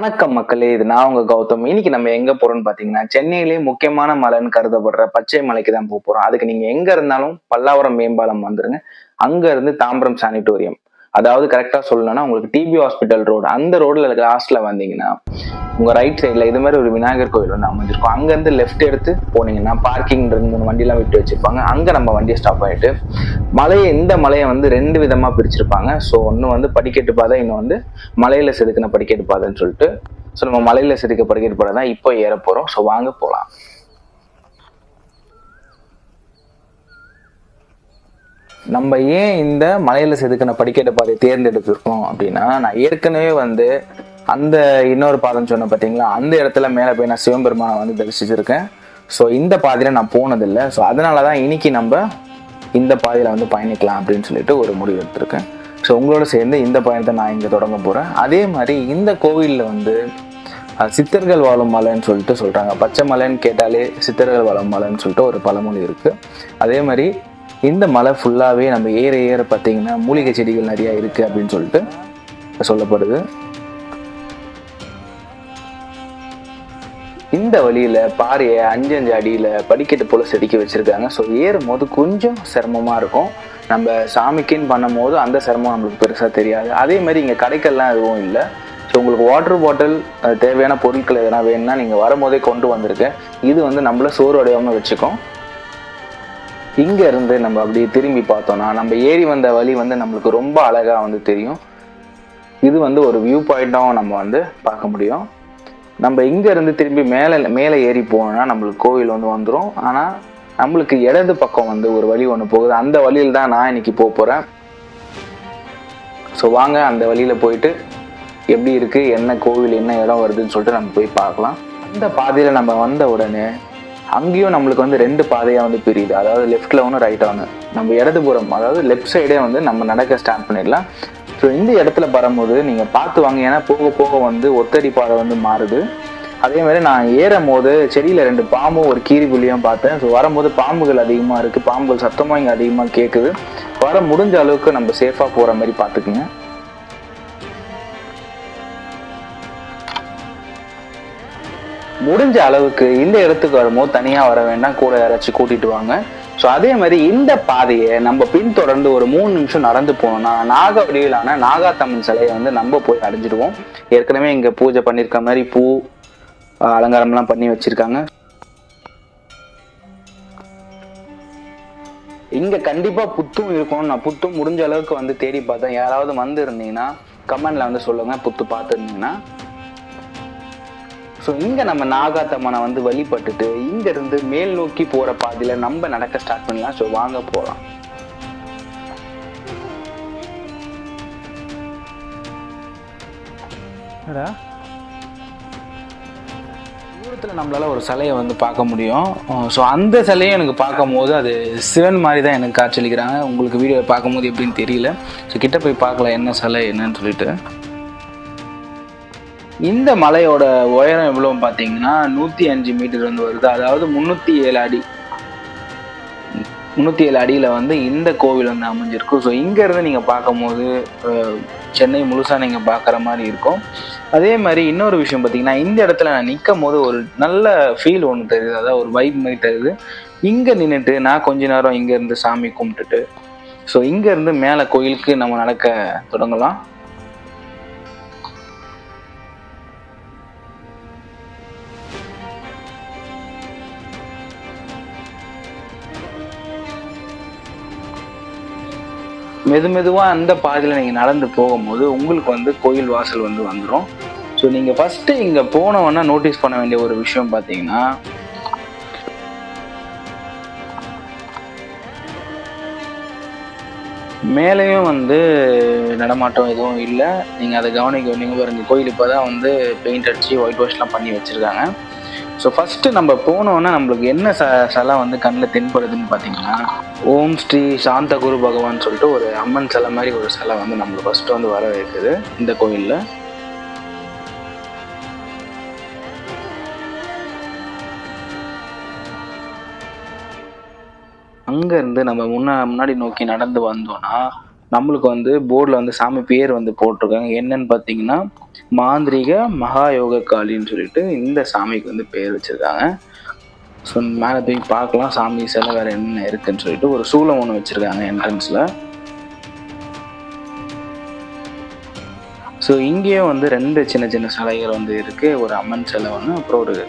வணக்கம் மக்களே, இது நான் உங்க கௌதம். இன்னைக்கு நம்ம எங்க போறோம்னு பாத்தீங்கன்னா, சென்னையிலேயே முக்கியமான மலைன்னு கருதப்படுற பச்சை மலைக்கு தான் போறோம். அதுக்கு நீங்க எங்க இருந்தாலும் பல்லாவரம் மேம்பாலம் வந்துருங்க. அங்க இருந்து தாம்பரம் சானிட்டோரியம், அதாவது கரெக்டா சொல்லணும்னா உங்களுக்கு டிபி ஹாஸ்பிட்டல் ரோடு, அந்த ரோட்ல லாஸ்ட்ல வந்தீங்கன்னா உங்க ரைட் சைட்ல இது மாதிரி ஒரு விநாயகர் கோயில் வந்து அமைஞ்சிருக்கும். அங்க இருந்து லெஃப்ட் எடுத்து போனீங்கன்னா பார்க்கிங் 2-3 வண்டி எல்லாம் விட்டு வச்சிருப்பாங்க. அங்க நம்ம வண்டியை ஸ்டாப் ஆயிட்டு இந்த மலையை வந்து 2 விதமா பிரிச்சிருப்பாங்க. ஸோ ஒன்னு வந்து படிக்கட்டு பாதை, இன்னும் வந்து மலையில செதுக்கின படிக்கட்டு பாதைன்னு சொல்லிட்டு. ஸோ நம்ம மலையில செதுக்க படிக்கட்டு பாதை தான் இப்போ ஏற போறோம். ஸோ வாங்க போலாம். நம்ம ஏன் இந்த மலையில செதுக்கின படிக்கட்டு பாதையை தேர்ந்தெடுத்திருக்கோம் அப்படின்னா, நான் ஏற்கனவே வந்து அந்த இன்னொரு பாதம் சொன்ன பார்த்தீங்களா, அந்த இடத்துல மேலே போய் நான் சிவபெருமானை வந்து தரிசிச்சிருக்கேன். ஸோ இந்த பாதையில நான் போனதில்லை. ஸோ அதனால தான் இன்னைக்கு நம்ம இந்த பாதையில வந்து பயணிக்கலாம் அப்படின்னு சொல்லிட்டு ஒரு முடிவு எடுத்திருக்கேன். ஸோ உங்களோட சேர்ந்து இந்த பயணத்தை நான் இங்கே தொடங்க போகிறேன். அதே மாதிரி இந்த கோவிலில் வந்து சித்தர்கள் வாழும் மலைன்னு சொல்லிட்டு சொல்கிறாங்க. பச்சை மலைன்னு கேட்டாலே சித்தர்கள் வாழும் மலைன்னு சொல்லிட்டு ஒரு பழமொழி இருக்குது. அதே மாதிரி இந்த மலை ஃபுல்லாகவே நம்ம ஏற ஏற பார்த்தீங்கன்னா மூலிகை செடிகள் நிறையா இருக்குது அப்படின்னு சொல்லிட்டு சொல்லப்படுது. இந்த வழியில பாறையை 5-5 அடியில படிக்கட்டு போல செதுக்கி வச்சிருக்காங்க. ஸோ ஏறும் போது கொஞ்சம் சிரமமா இருக்கும். நம்ம சாமிக்குன்னு பண்ணும் போது அந்த சிரமம் நம்மளுக்கு பெருசா தெரியாது. அதே மாதிரி இங்க கடைக்கெல்லாம் எதுவும் இல்லை. ஸோ உங்களுக்கு வாட்டர் பாட்டில், தேவையான பொருட்கள் எதனா வேணும்னா நீங்க வரும்போதே கொண்டு வந்திருக்கேன். இது வந்து நம்மள சோறு அடையாம வச்சுக்கோம். இங்க இருந்து நம்ம அப்படியே திரும்பி பார்த்தோம்னா நம்ம ஏறி வந்த வழி வந்து நம்மளுக்கு ரொம்ப அழகா வந்து தெரியும். இது வந்து ஒரு வியூ பாயிண்டாகவும் நம்ம வந்து பார்க்க முடியும். நம்ம இங்க இருந்து திரும்பி மேலே ஏறி போனோம்னா நம்மளுக்கு கோவில் வந்து வந்துடும். ஆனா நம்மளுக்கு இடது பக்கம் வந்து ஒரு வழி ஒன்று போகுது. அந்த வழியில் தான் நான் இன்னைக்கு போறேன். ஸோ வாங்க அந்த வழியில போயிட்டு எப்படி இருக்கு, என்ன கோவில், என்ன இடம் வருதுன்னு சொல்லிட்டு நம்ம போய் பார்க்கலாம். அந்த பாதையில நம்ம வந்த உடனே அங்கேயும் நம்மளுக்கு வந்து 2 பாதையா வந்து பிரியுது. அதாவது லெஃப்ட்ல ஒன்று, ரைட்டா ஒன்று. நம்ம இடதுபுறம், அதாவது லெஃப்ட் சைடே வந்து நம்ம நடக்க ஸ்டார்ட் பண்ணிடலாம். ஸோ இந்த இடத்துல வரும்போது நீங்கள் பார்த்து வாங்க, ஏன்னா போக போக வந்து ஒத்தடி பாதை வந்து மாறுது. அதே மாதிரி நான் ஏறும் போது செடியில் 2 பாம்பும் ஒரு கீரிப்புள்ளியும் பார்த்தேன். ஸோ வரும்போது பாம்புகள் அதிகமாக இருக்குது, பாம்புகள் சத்தமாக இங்கே அதிகமாக கேட்குது. வர முடிஞ்ச அளவுக்கு நம்ம சேஃபாக போகிற மாதிரி பார்த்துக்குங்க. முடிஞ்ச அளவுக்கு இந்த இடத்துக்கு வரும்போது தனியாக வர வேண்டாம், கூட யாராச்சும் கூட்டிட்டு வாங்க. ஸோ அதே மாதிரி இந்த பாதையை நம்ம பின்தொடர்ந்து ஒரு 3 நிமிஷம் நடந்து போனோம்னா நாக வடிவிலான நாகாத்தம்மன் சிலையை வந்து நம்ம போய் அடைஞ்சிடுவோம். ஏற்கனவே இங்கே பூஜை பண்ணியிருக்க மாதிரி பூ அலங்காரம்லாம் பண்ணி வச்சிருக்காங்க. இங்க கண்டிப்பா புத்தும் இருக்கும். நான் புத்தும் முடிஞ்ச அளவுக்கு வந்து தேடி பார்த்தேன். யாராவது வந்து இருந்தீங்கன்னா கமெண்ட்ல வந்து சொல்லுங்க, புத்து பார்த்துருந்தீங்கன்னா. ஸோ இங்க நம்ம நாகாத்தம்மனை வந்து வழிபட்டுட்டு இங்க இருந்து மேல் நோக்கி போற பாதையில நம்ம நடக்க ஸ்டார்ட் பண்ணலாம். ஸோ வாங்க போகலாம். தூரத்தில் நம்மளால ஒரு சிலையை வந்து பார்க்க முடியும். ஸோ அந்த சிலையை எனக்கு பார்க்கும் போது அது சிவன் மாதிரி தான் எனக்கு காட்சியளிக்கிறாங்க. உங்களுக்கு வீடியோ பார்க்கும்போது எப்படின்னு தெரியல. ஸோ கிட்ட போய் பார்க்கலாம் என்ன சிலை என்னன்னு சொல்லிட்டு. இந்த மலையோட உயரம் எவ்வளோன்னு பார்த்தீங்கன்னா 105 மீட்டர் வந்து வருது. அதாவது 307 அடி. 307 அடியில் வந்து இந்த கோவில் வந்து அமைஞ்சிருக்கும். ஸோ இங்கேருந்து நீங்கள் பார்க்கும்போது சென்னை முழுசாக நீங்கள் பார்க்குற மாதிரி இருக்கும். அதே மாதிரி இன்னொரு விஷயம் பார்த்தீங்கன்னா, இந்த இடத்துல நான் நிற்கும் போது ஒரு நல்ல ஃபீல் ஒன்று தருது. அதாவது ஒரு வைப் மாதிரி தருது. இங்கே நின்றுட்டு நான் கொஞ்ச நேரம் இங்கேருந்து சாமி கும்பிட்டுட்டு ஸோ இங்கேருந்து மேலே கோயிலுக்கு நம்ம நடக்க தொடங்கலாம். மெதுவாக அந்த பாதையில் நீங்கள் நடந்து போகும்போது உங்களுக்கு வந்து கோயில் வாசல் வந்து வந்துடும். ஸோ நீங்கள் ஃபஸ்ட்டு இங்கே போனவொன்னா நோட்டீஸ் பண்ண வேண்டிய ஒரு விஷயம் பார்த்தீங்கன்னா, மேலேயும் வந்து நடமாட்டம் எதுவும் இல்லை. நீங்கள் அதை கவனிக்க பாருங்க. கோயில் இப்போ தான் வந்து பெயிண்ட் அடித்து ஒயிட் வாஷ்லாம் பண்ணி வச்சுருக்காங்க. ஸோ ஃபஸ்ட்டு நம்ம போனோன்னா நம்மளுக்கு என்ன சிலை வந்து கண்ணில் தென்படுதுன்னு பார்த்தீங்கன்னா, ஓம் ஸ்ரீ சாந்த குரு பகவான் சொல்லிட்டு ஒரு அம்மன் சிலை மாதிரி ஒரு சிலை வந்து நம்மளுக்கு ஃபஸ்ட்டு வந்து வர இருக்குது இந்த கோயிலில். அங்கேருந்து நம்ம முன்னாடி நோக்கி நடந்து வந்தோம்னா நம்மளுக்கு வந்து போர்டில் வந்து சாமி பேர் வந்து போட்டிருக்காங்க. என்னன்னு பார்த்தீங்கன்னா மாந்திரிக மகாயோக காளின்னு சொல்லிட்டு இந்த சாமிக்கு வந்து பேர் வச்சிருக்காங்க. ஸோ மேலே போய் பார்க்கலாம் சாமி சிலை வேற என்ன இருக்குன்னு சொல்லிட்டு. ஒரு சூளம் ஒன்று வச்சிருக்காங்க என்ட்ரன்ஸ்ல. ஸோ இங்கேயும் வந்து 2 சின்ன சின்ன சிலைகள் வந்து இருக்கு. ஒரு அம்மன் சிலை ஒன்று, அப்புறம்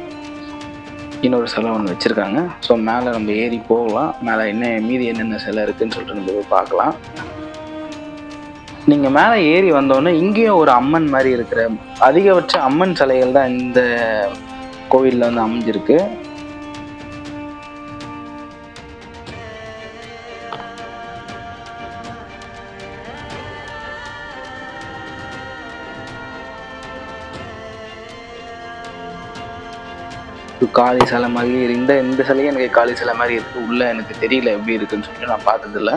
இன்னொரு சிலை ஒன்று வச்சிருக்காங்க. ஸோ மேலே நம்ம ஏறி போகலாம். மேலே மீதி என்னென்ன சிலை இருக்குன்னு சொல்லிட்டு நம்ம போய் பார்க்கலாம். நீங்கள் மேலே ஏறி வந்தோடனே இங்கேயும் ஒரு அம்மன் மாதிரி இருக்கிற அதிகபட்ச அம்மன் சிலைகள் தான் இந்த கோவிலில் வந்து அமைஞ்சிருக்கு. காளி சிலை மாதிரி இந்த சிலையும் எனக்கு காளி சிலை மாதிரி இருக்கு. உள்ள எனக்கு தெரியல எப்படி இருக்குன்னு சொல்லிட்டு நான் பார்த்ததில்ல.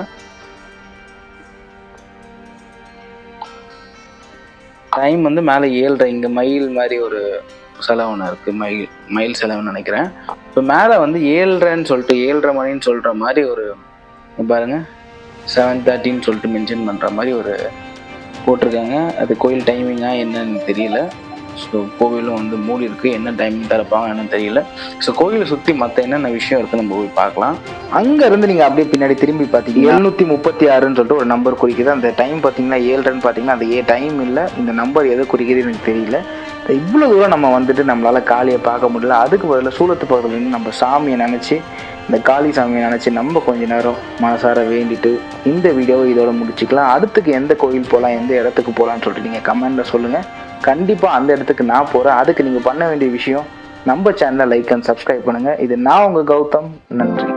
டைம் வந்து மேலே 7:30. இங்கே மயில் மாதிரி ஒரு சிலை ஒன்று இருக்கு. மயில் சிலைன்னு நினைக்கிறேன். இப்போ மேலே வந்து 7:30ன்னு சொல்லிட்டு 7:30 மணின்னு சொல்ற மாதிரி ஒரு பாருங்க 7:30ன்னு சொல்லிட்டு மென்ஷன் பண்ற மாதிரி ஒரு போட்டிருக்காங்க. அது கோயில் டைமிங்கா என்னன்னு தெரியல. ஸோ கோவிலும் வந்து மூடி இருக்கு. என்ன டைமிங் திறப்பாங்க என்னன்னு தெரியல. ஸோ கோயிலை சுற்றி மற்ற என்னென்ன விஷயம் இருக்குன்னு நம்ம போய் பார்க்கலாம். அங்கேருந்து நீங்கள் அப்படியே பின்னாடி திரும்பி பார்த்தீங்கன்னா 736ன்னு சொல்லிட்டு ஒரு நம்பர் குறிக்குது. அந்த டைம் பார்த்தீங்கன்னா 7:30ன்னு பார்த்தீங்கன்னா அந்த டைம் இல்லை. இந்த நம்பர் எதை குறிக்குது எனக்கு தெரியல. இவ்வளோ தூரம் நம்ம வந்துட்டு நம்மளால காளியை பார்க்க முடியல. அதுக்கு பதில் சூலத்து பக்கத்தில் நின்று நம்ம சாமியை நினச்சி, இந்த காளி சாமியை நினச்சி நம்ம கொஞ்ச நேரம் மனசார வேண்டிட்டு இந்த வீடியோவை இதோட முடிச்சுக்கலாம். அடுத்துக்கு எந்த கோயில் போகலாம், எந்த இடத்துக்கு போகலான்னு சொல்லிட்டு நீங்கள் கமெண்ட்டில் சொல்லுங்கள். கண்டிப்பாக அந்த இடத்துக்கு நான் போகிறேன். அதுக்கு நீங்கள் பண்ண வேண்டிய விஷயம் நம்ம சேனலை லைக் அண்ட் சப்ஸ்கிரைப் பண்ணுங்கள். இது நான் உங்கள் கௌதம். நன்றி.